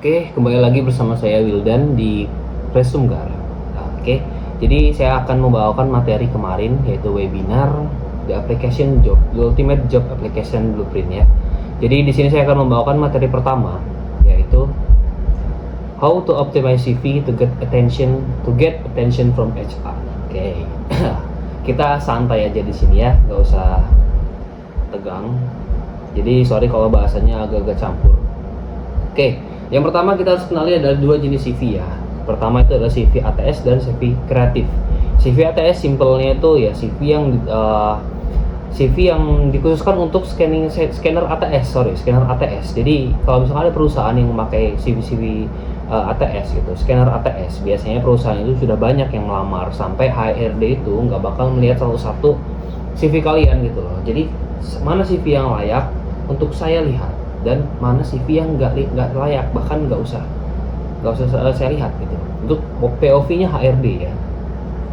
Oke, kembali lagi bersama saya Wildan di Presumgar. Oke, jadi saya akan membawakan materi kemarin yaitu webinar The Application Job, The Ultimate Job Application Blueprint ya. Jadi di sini saya akan membawakan materi pertama yaitu How to Optimize CV to get attention from HR. Oke, kita santai aja di sini ya, nggak usah tegang. Jadi sorry kalau bahasanya agak-agak campur. Oke, yang pertama kita harus kenali adalah dua jenis CV ya. Pertama itu adalah CV ATS dan CV kreatif. CV ATS simpelnya itu ya CV yang dikhususkan untuk scanner ATS. Jadi kalau misalnya ada perusahaan yang memakai CV ATS gitu, scanner ATS, biasanya perusahaan itu sudah banyak yang melamar sampai HRD itu nggak bakal melihat satu-satu CV kalian gitu loh. Jadi mana CV yang layak untuk saya lihat dan mana CV yang nggak layak, bahkan nggak usah saya lihat gitu. Untuk POV-nya HRD ya,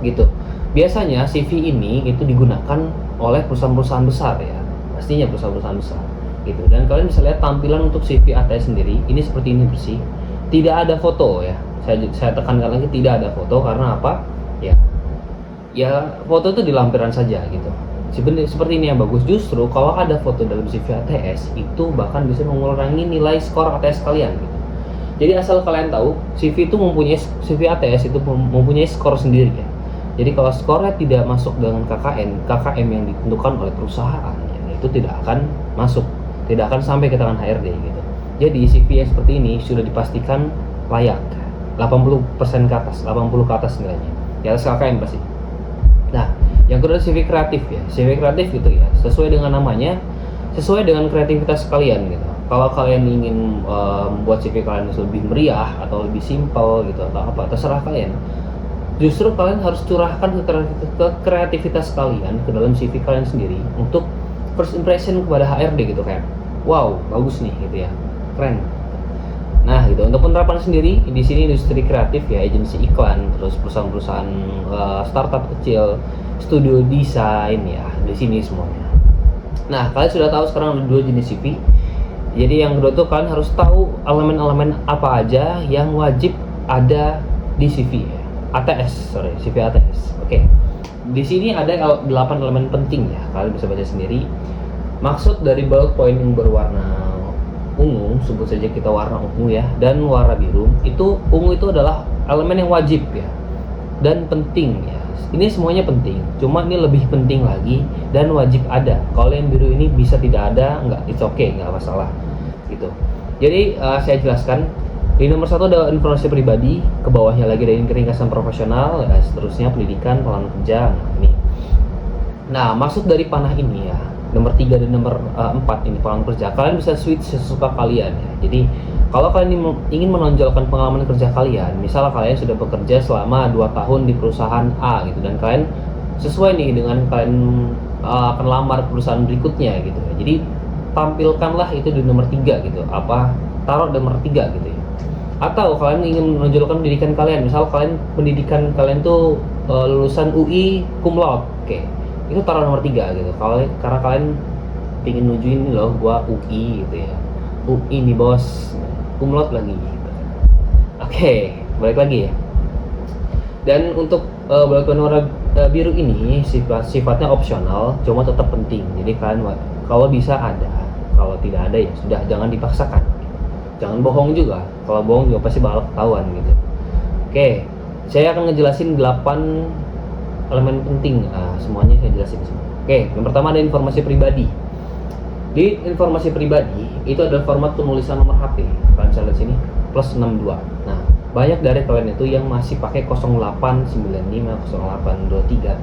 gitu. Biasanya CV ini itu digunakan oleh perusahaan-perusahaan besar ya, pastinya perusahaan-perusahaan besar gitu. Dan kalian bisa lihat tampilan untuk CV ATS sendiri, ini seperti ini bersih, tidak ada foto ya. Saya tekankan lagi, tidak ada foto karena apa? Ya foto itu di lampiran saja gitu. Seperti ini yang bagus. Justru kalau ada foto dalam CV ATS itu bahkan bisa mengurangi nilai skor ATS kalian gitu. Jadi asal kalian tahu, CV ATS itu mempunyai skor sendiri ya. Jadi kalau skornya tidak masuk dengan KKM yang ditentukan oleh perusahaan ya, itu tidak akan masuk, tidak akan sampai ke tangan HRD gitu. Jadi CV yang seperti ini sudah dipastikan layak 80% ke atas, 80 ke atas nilainya. Di atas KKM pasti. Nah, yang kedua CV kreatif ya. CV kreatif gitu ya, sesuai dengan namanya, sesuai dengan kreativitas kalian gitu. Kalau kalian ingin membuat CV kalian lebih meriah atau lebih simpel gitu atau apa, terserah kalian. Justru kalian harus curahkan ke kreativitas kalian ke dalam CV kalian sendiri untuk first impression kepada HRD gitu, kayak wow, bagus nih gitu ya. Keren. Nah, gitu. Untuk penerapan sendiri di sini industri kreatif ya, agensi iklan, terus perusahaan-perusahaan startup kecil, studio desain ya, di sini semuanya. Nah, kalian sudah tahu sekarang ada dua jenis CV. Jadi yang kedua tuh kalian harus tahu elemen-elemen apa aja yang wajib ada di CV ya. CV ATS. Oke. Di sini ada 8 elemen penting ya. Kalian bisa baca sendiri. Maksud dari bullet point yang berwarna ungu, sebut saja kita warna ungu ya, dan warna biru. Itu ungu itu adalah elemen yang wajib ya dan penting ya. Ini semuanya penting, cuma ini lebih penting lagi dan wajib ada. Kalau yang biru ini bisa tidak ada, it's okay, nggak masalah gitu. Jadi saya jelaskan. Di nomor 1 ada informasi pribadi, ke bawahnya lagi ada ringkasan profesional, ya, seterusnya pendidikan, pengalaman kerja. Nah, maksud dari panah ini ya, nomor 3 dan nomor 4 ini pengalaman kerja, kalian bisa switch sesuka kalian ya. Jadi kalau kalian ingin menonjolkan pengalaman kerja kalian, misal kalian sudah bekerja selama 2 tahun di perusahaan A gitu, dan kalian sesuai nih dengan kalian akan lamar perusahaan berikutnya gitu ya. Jadi tampilkanlah itu di nomor 3 gitu, taruh di nomor 3 gitu ya. Atau kalian ingin menonjolkan pendidikan kalian, misal pendidikan kalian tuh lulusan UI cum laude, oke, itu taruh nomor 3 gitu. Karena kalian ingin nunjukin loh, gua UI gitu ya, UI nih bos, cum laude lagi gitu. Oke, balik lagi ya. Dan untuk bullet point warna biru ini sifatnya opsional, cuma tetap penting. Jadi kalian kalau bisa ada, kalau tidak ada ya sudah, jangan dipaksakan. Jangan bohong juga, kalau bohong juga pasti bakal ketahuan gitu. Oke, saya akan ngejelasin 8 elemen penting, semuanya saya jelasin semua. Oke, yang pertama ada informasi pribadi. Di informasi pribadi itu adalah format penulisan nomor HP. Kalian bisa lihat sini, +62. Nah, banyak dari kalian itu yang masih pakai 0895, 0823.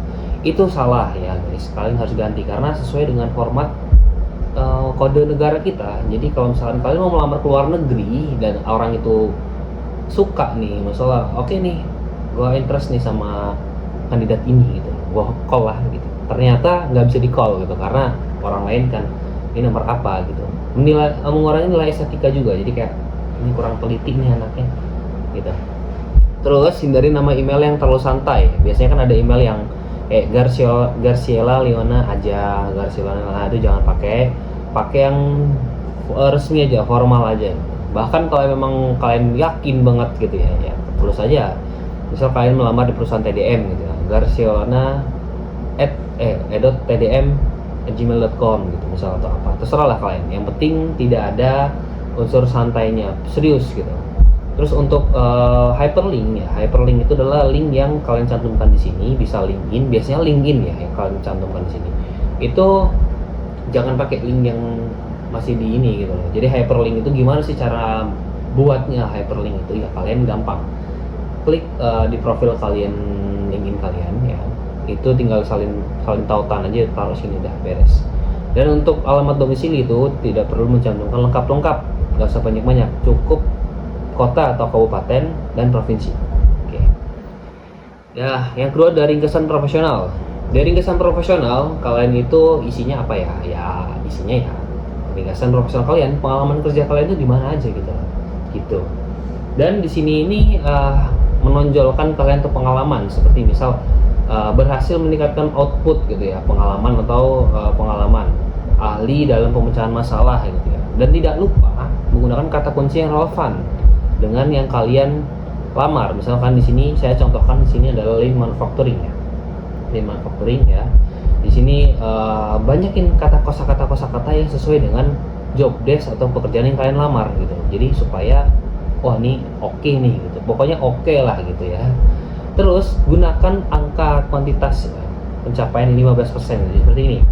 Itu salah ya guys, kalian harus ganti karena sesuai dengan format kode negara kita. Jadi kalau misalkan kalian mau melamar ke luar negeri dan orang itu suka nih, masalah oke nih, gua interest nih sama kandidat ini gitu, gua call lah gitu, ternyata nggak bisa di call gitu karena orang lain kan ini nomor apa gitu, mengurangi nilai estetika juga. Jadi kayak ini kurang teliti nih anaknya gitu. Terus hindari nama email yang terlalu santai. Biasanya kan ada email yang Garciela Leona aja, itu jangan pakai yang resmi aja, formal aja. Bahkan kalau memang kalian yakin banget gitu ya, ya tulis aja. Misal kalian melamar di perusahaan TDM gitu ya, garciolana@tdm@gmail.com gitu misal, atau apa, terserah lah kalian. Yang penting tidak ada unsur santainya, serius gitu. Terus untuk hyperlink ya, hyperlink itu adalah link yang kalian cantumkan di sini, bisa LinkedIn, biasanya LinkedIn ya yang kalian cantumkan di sini. Itu jangan pakai link yang masih di ini gitu loh. Jadi hyperlink itu gimana sih cara buatnya hyperlink itu? Ya kalian gampang. Klik di profil kalian, LinkedIn kalian ya. Itu tinggal salin tautan aja, taruh sini udah beres. Dan untuk alamat domisili itu tidak perlu mencantumkan lengkap-lengkap, nggak usah banyak-banyak, cukup kota atau kabupaten dan provinsi. Oke. Ya, yang kedua dari ringkesan profesional. Dari ringkesan profesional, kalian itu isinya apa ya? Ya, isinya ya ringkesan profesional kalian, pengalaman kerja kalian itu di mana aja gitu. Gitu. Dan di sini ini menonjolkan kalian tuh pengalaman, seperti misal berhasil meningkatkan output gitu ya, pengalaman atau pengalaman ahli dalam pemecahan masalah gitu ya. Dan tidak lupa menggunakan kata kunci yang relevan dengan yang kalian lamar. Misalkan di sini saya contohkan, di sini adalah lean manufacturing ya. Lean manufacturing ya. Di sini banyakin kosakata yang sesuai dengan job desk atau pekerjaan yang kalian lamar gitu. Jadi supaya wah ini oke nih gitu. Pokoknya oke lah gitu ya. Terus gunakan angka kuantitas ya, pencapaian 15%. Jadi seperti ini.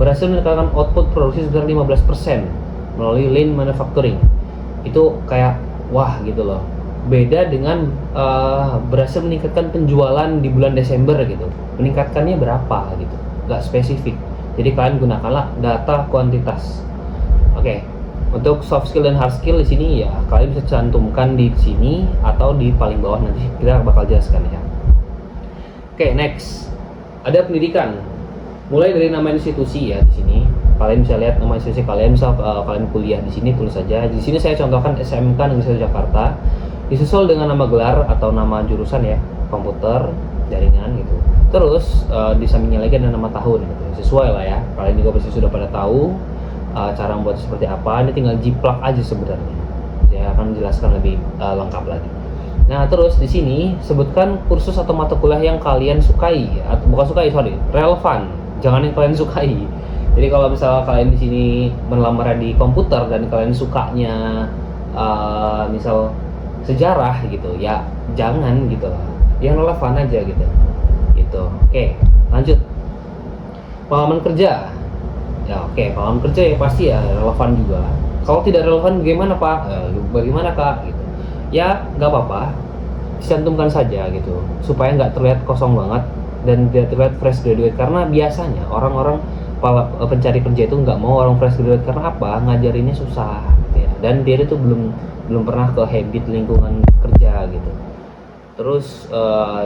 Berhasil meningkatkan output produksi sebesar 15% melalui lean manufacturing. Itu kayak wah gitu loh, beda dengan berhasil meningkatkan penjualan di bulan Desember gitu. Meningkatkannya berapa gitu, nggak spesifik. Jadi kalian gunakanlah data kuantitas. Oke. Untuk soft skill dan hard skill di sini ya kalian bisa cantumkan di sini atau di paling bawah, nanti kita bakal jelaskan ya. Oke, next ada pendidikan. Mulai dari nama institusi ya di sini. Kalian bisa lihat nama institusi kalian, misal kalian kuliah di sini tulis saja. Di sini saya contohkan SMK Negeri 1 Jakarta. Disusul dengan nama gelar atau nama jurusan ya, komputer, jaringan gitu. Terus di sampingnya lagi ada nama tahun gitu. Sesuai lah ya. Kalian juga pasti sudah pada tahu cara membuat seperti apa. Ini tinggal jiplak aja sebenarnya. Saya akan menjelaskan lebih lengkap lagi. Nah, terus di sini sebutkan kursus atau mata kuliah yang kalian sukai, atau bukan sukai, relevan. Jangan yang kalian sukai. Jadi kalau misalnya kalian di sini melamar di komputer dan kalian sukanya misal sejarah gitu, ya jangan gitu lah. Yang relevan aja gitu. Gitu. Oke, lanjut. Pengalaman kerja. Ya oke, pengalaman kerja ya pasti ya relevan juga. Kalau tidak relevan bagaimana Pak? Bagaimana Kak? Gitu. Ya nggak apa-apa, dicantumkan saja gitu, supaya nggak terlihat kosong banget dan tidak terlihat fresh graduate. Karena biasanya orang-orang pencari kerja itu nggak mau orang fresh graduate, karena apa? Ngajarinnya susah gitu ya. Dan dia itu belum pernah ke habit lingkungan kerja gitu. Terus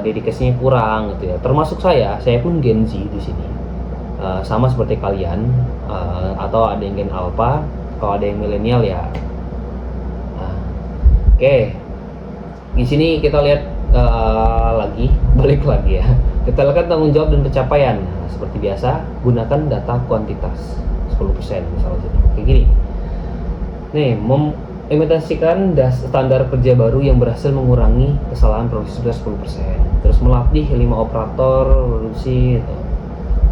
dedikasinya kurang gitu ya. Termasuk saya pun Gen Z di sini. Sama seperti kalian, atau ada yang Gen Alpha, kalau ada yang milenial ya. Oke. Di sini kita lihat balik lagi ya. Kita lihat tanggung jawab dan pencapaian. Nah, seperti biasa, gunakan data kuantitas 10% misalnya. Kayak gini. Nih, mengimplementasikan standar kerja baru yang berhasil mengurangi kesalahan produksi sebesar 10%. Terus melatih 5 operator produksi gitu.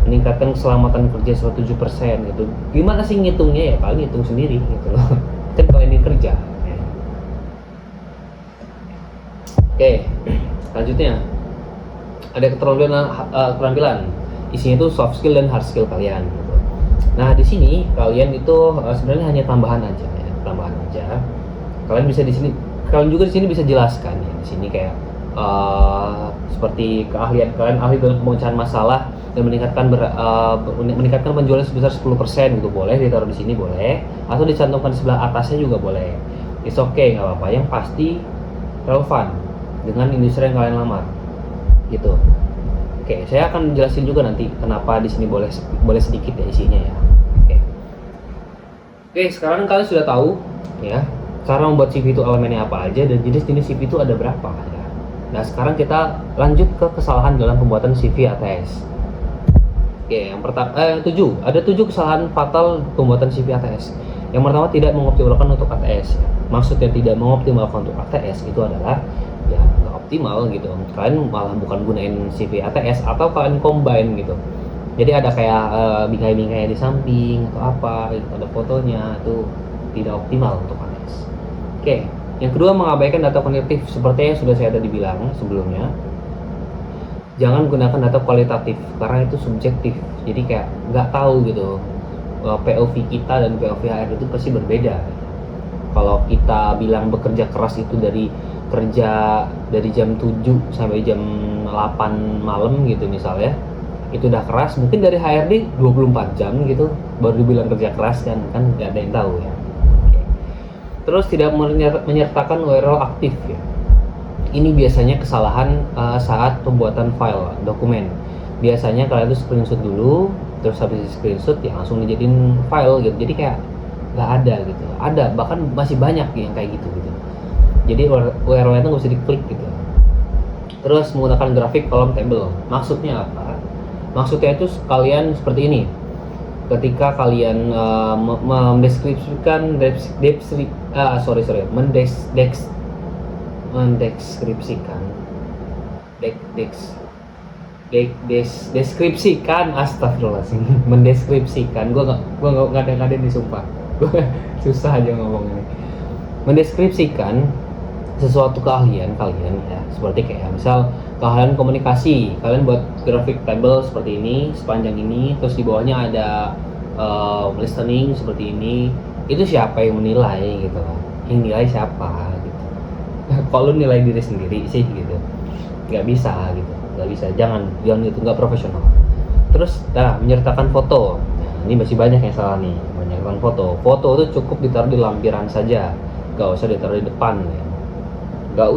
Meningkatkan keselamatan kerja 7% gitu. Gimana sih ngitungnya ya? Kalian hitung sendiri gitu loh. Kan kalian ini kerja. Oke, selanjutnya ada keterampilan. Isinya itu soft skill dan hard skill kalian. Gitu. Nah di sini kalian itu sebenarnya hanya tambahan aja. Kalian bisa di sini, kalian juga di sini bisa jelaskan ya. Di sini kayak seperti keahlian kalian, ahli dalam pemecahan masalah dan meningkatkan penjualan sebesar 10% gitu, boleh ditaruh di sini boleh, atau dicantumkan di sebelah atasnya juga boleh. It's okay, nggak apa-apa. Yang pasti relevan dengan industri yang kalian lamar gitu. Oke, saya akan jelasin juga nanti kenapa di sini boleh sedikit ya isinya ya. Oke, sekarang kalian sudah tahu ya cara membuat CV itu elemennya apa aja dan jenis-jenis CV itu ada berapa ya. Nah, sekarang kita lanjut ke kesalahan dalam pembuatan CV ATS. Oke, yang pertama 7. Ada 7 kesalahan fatal pembuatan CV ATS. Yang pertama, tidak mengoptimalkan untuk ATS. Maksudnya tidak mengoptimalkan untuk ATS itu adalah ya nggak optimal gitu. Kalian malah bukan gunain CV ATS atau kalian combine gitu. Jadi ada kayak bingkai-bingkai di samping atau apa, gitu, ada fotonya, itu tidak optimal untuk ATS. Oke, yang kedua, mengabaikan data kuantitatif seperti yang sudah saya tadi bilang sebelumnya. Jangan gunakan data kualitatif karena itu subjektif. Jadi kayak nggak tahu gitu. POV kita dan POV HR itu pasti berbeda. Kalau kita bilang bekerja keras itu dari kerja dari jam 7 sampai jam 8 malam gitu misalnya, itu udah keras. Mungkin dari HRD 24 jam gitu baru dibilang kerja keras, kan nggak ada yang tahu ya. Oke. Terus tidak menyertakan URL aktif ya. Ini biasanya kesalahan saat pembuatan file dokumen. Biasanya kalian tuh screenshot dulu, terus habis screenshot ya langsung dijadiin file gitu. Jadi kayak nggak ada gitu. Ada, bahkan masih banyak yang kayak gitu. Jadi URL-nya itu nggak bisa diklik gitu. Terus menggunakan grafik kolom table. Maksudnya apa? Maksudnya itu kalian seperti ini. Ketika kalian mendeskripsikan astagfirullahaladzim, mendeskripsikan, gue nggak ada nih sumpah, gue susah aja ngomongnya. Mendeskripsikan sesuatu keahlian kalian ya, seperti kayak misal keahlian komunikasi, kalian buat grafik table seperti ini, sepanjang ini, terus di bawahnya ada listening seperti ini. Itu siapa yang menilai gitu loh? Yang nilai siapa gitu? Kalau nilai diri sendiri sih gitu, nggak bisa gitu, nggak bisa, jangan itu, nggak profesional. Terus menyertakan foto. Nah, ini masih banyak yang salah nih. Menyertakan foto itu cukup ditaruh di lampiran saja, nggak usah ditaruh di depan ya.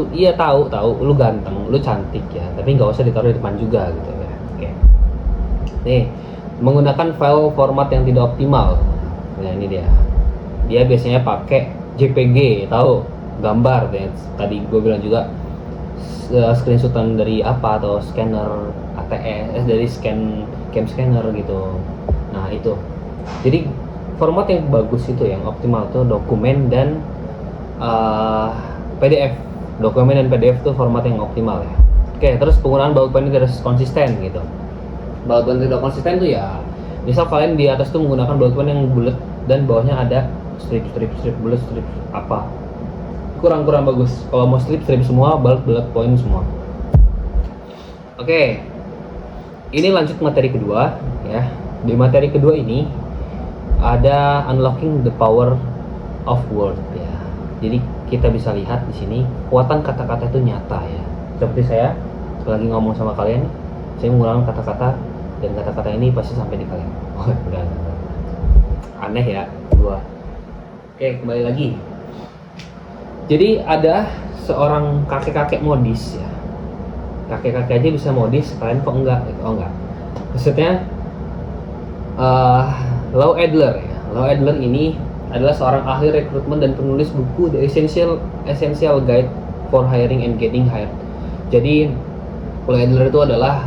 Iya tahu lu ganteng, lu cantik ya, tapi nggak usah ditaruh di depan juga gitu ya. Oke. Nih, menggunakan file format yang tidak optimal. Nah, ini dia biasanya pakai JPG, tahu, gambar ya. Tadi gue bilang juga screenshotan dari apa, atau scanner ATS, dari cam scanner gitu. Nah itu, jadi format yang bagus itu, yang optimal tuh dokumen dan PDF. Dokumen dan PDF itu format yang optimal ya. Oke, terus penggunaan bullet point tidak konsisten gitu. Bullet point tidak konsisten tuh ya, misal kalian di atas tuh menggunakan bullet point yang bulat dan bawahnya ada strip bullet strip apa, kurang bagus. Kalau mau strip semua, bullet point semua. Oke, ini lanjut materi kedua ya. Di materi kedua ini ada unlocking the power of word ya. Jadi kita bisa lihat di sini kekuatan kata-kata itu nyata ya. Seperti saya lagi ngomong sama kalian, saya menggunakan kata-kata dan kata-kata ini pasti sampai di kalian. Enggak. Aneh ya gua. Oke, kembali lagi. Jadi ada seorang kakek-kakek modis ya. Kakek-kakek aja bisa modis, kalian kok enggak? Oh enggak. Maksudnya Lau Adler ya. Lau Adler ini adalah seorang ahli rekrutmen dan penulis buku The Essential Guide for Hiring and Getting Hired. Jadi Lau Adler itu adalah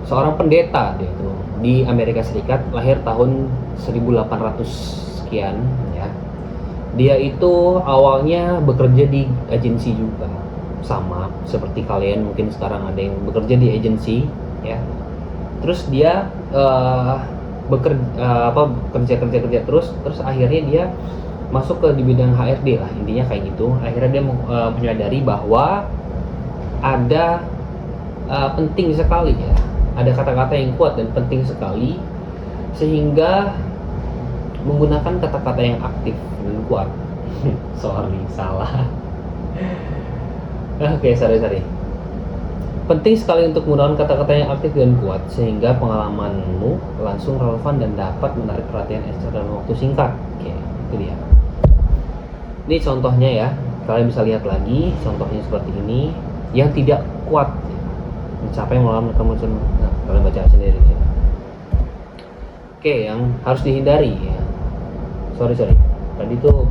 seorang pendeta dia itu di Amerika Serikat, lahir tahun 1800 sekian ya. Dia itu awalnya bekerja di agensi juga, sama seperti kalian mungkin sekarang ada yang bekerja di agensi ya. Terus dia kerja terus akhirnya dia masuk ke di bidang HRD lah, intinya kayak gitu. Akhirnya dia menyadari bahwa ada penting sekali ya, ada kata-kata yang kuat dan penting sekali, sehingga menggunakan kata-kata yang aktif dan kuat. salah. Oke, sorry. Penting sekali untuk menggunakan kata-kata yang aktif dan kuat sehingga pengalamanmu langsung relevan dan dapat menarik perhatian HR dalam waktu singkat. Oke, itu dia. Ini contohnya ya, kalian bisa lihat lagi contohnya seperti ini yang tidak kuat. Siapa yang melawan kamu? Nah, kalian baca sendiri ya. Oke, yang harus dihindari ya. Sorry. Tadi tuh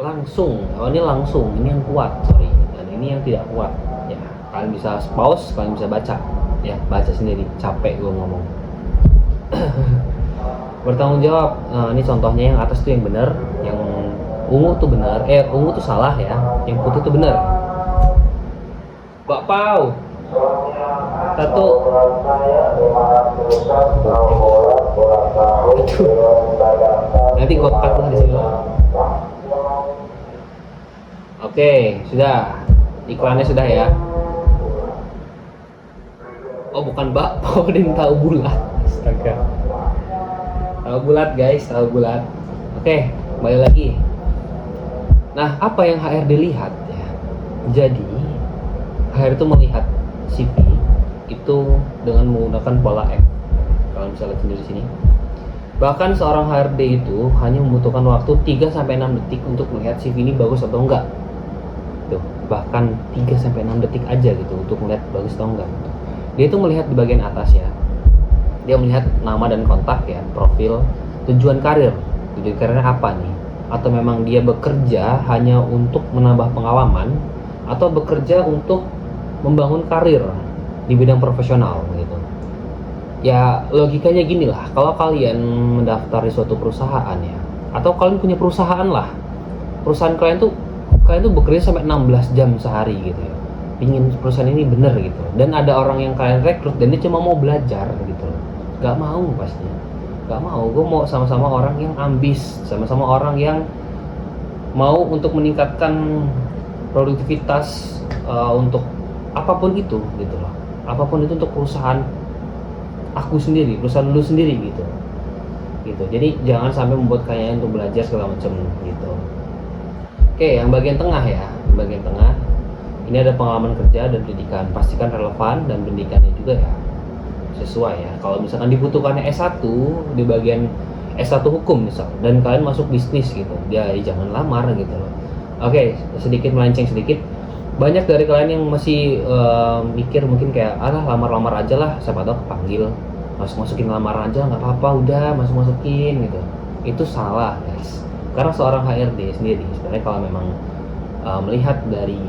langsung, ini langsung, ini yang kuat, sorry. Dan ini yang tidak kuat. Ya, kalian bisa pause, kalian bisa baca. Ya, baca sendiri. Capek gue ngomong. Bertanggung jawab. Ini contohnya yang atas tuh yang benar, yang ungu tuh benar, ungu tuh salah ya, yang putih tuh benar. Mbak Pau, satu. Itu. Nanti gua cut lah di sini. Oke, sudah. Iklannya sudah ya. Oh, bukan bakpao, din tahu bulat. Astaga. Tahu bulat guys, tahu bulat. Oke, kembali lagi. Nah, apa yang HRD lihat ya? Jadi, HRD itu melihat CV itu dengan menggunakan pola F. Kalau misalnya lihat di sini. Bahkan seorang HRD itu hanya membutuhkan waktu 3-6 detik untuk melihat CV ini bagus atau enggak. Tuh, bahkan 3-6 detik aja gitu untuk melihat bagus atau enggak. Dia itu melihat di bagian atas ya. Dia melihat nama dan kontak ya, profil, tujuan karir. Tujuan karirnya apa nih? Atau memang dia bekerja hanya untuk menambah pengalaman atau bekerja untuk membangun karir di bidang profesional gitu. Ya logikanya gini lah, kalau kalian mendaftar di suatu perusahaan ya, atau kalian punya perusahaan lah, perusahaan kalian tuh bekerja sampai 16 jam sehari gitu ya, pingin perusahaan ini bener gitu, dan ada orang yang kalian rekrut dan dia cuma mau belajar gitu, gak mau pastinya, gak mau. Gue mau sama-sama orang yang ambis, sama-sama orang yang mau untuk meningkatkan produktivitas untuk apapun itu gitu loh, apapun itu untuk perusahaan aku sendiri, perusahaan lu sendiri gitu. Jadi jangan sampai membuat kalian untuk belajar segala macam gitu. Oke, yang bagian tengah ya, yang bagian tengah ini ada pengalaman kerja dan pendidikan. Pastikan relevan dan pendidikannya juga ya sesuai ya. Kalau misalkan dibutuhkannya S1 di bagian S1 hukum misal, dan kalian masuk bisnis gitu, ya jangan lamar gitu loh. Oke, sedikit melenceng sedikit. Banyak dari kalian yang masih mikir mungkin kayak lamar-lamar aja lah, siapa tahu kepanggil, masukin lamaran aja nggak apa-apa, udah masukin gitu. Itu salah guys, karena seorang HRD sendiri sebenarnya kalau memang melihat dari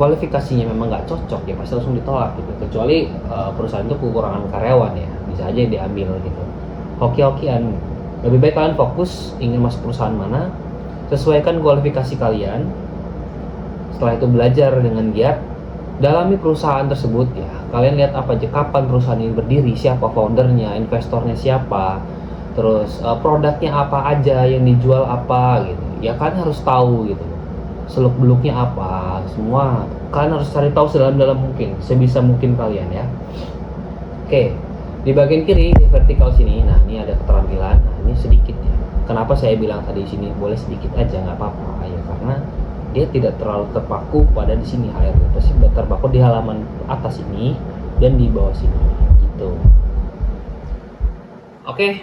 kualifikasinya memang nggak cocok ya pasti langsung ditolak gitu, kecuali perusahaan itu kekurangan karyawan ya, bisa aja diambil gitu. Hoki-hokian, lebih baik kalian fokus ingin masuk perusahaan mana, sesuaikan kualifikasi kalian. Setelah itu belajar dengan giat, dalami perusahaan tersebut ya. Kalian lihat apa aja, kapan perusahaan ini berdiri, siapa foundernya, investornya siapa, terus produknya apa aja, yang dijual apa gitu. Ya kalian harus tahu gitu. Seluk beluknya apa, semua kalian harus cari tahu sedalam-dalam mungkin, sebisa mungkin kalian ya. Oke, di bagian kiri di vertikal sini, nah ini ada keterampilan. Nah ini sedikit ya. Kenapa saya bilang tadi sini boleh sedikit aja nggak apa-apa ya, karena dia tidak terlalu terpaku pada di sini HRD, pasti terpaku di halaman atas ini dan di bawah sini gitu. Oke,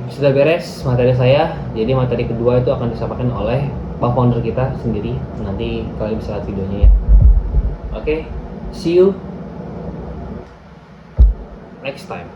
sudah beres materi saya. Jadi materi kedua itu akan disampaikan oleh Pak Founder kita sendiri. Nanti kalian bisa lihat videonya ya. Oke, see you next time.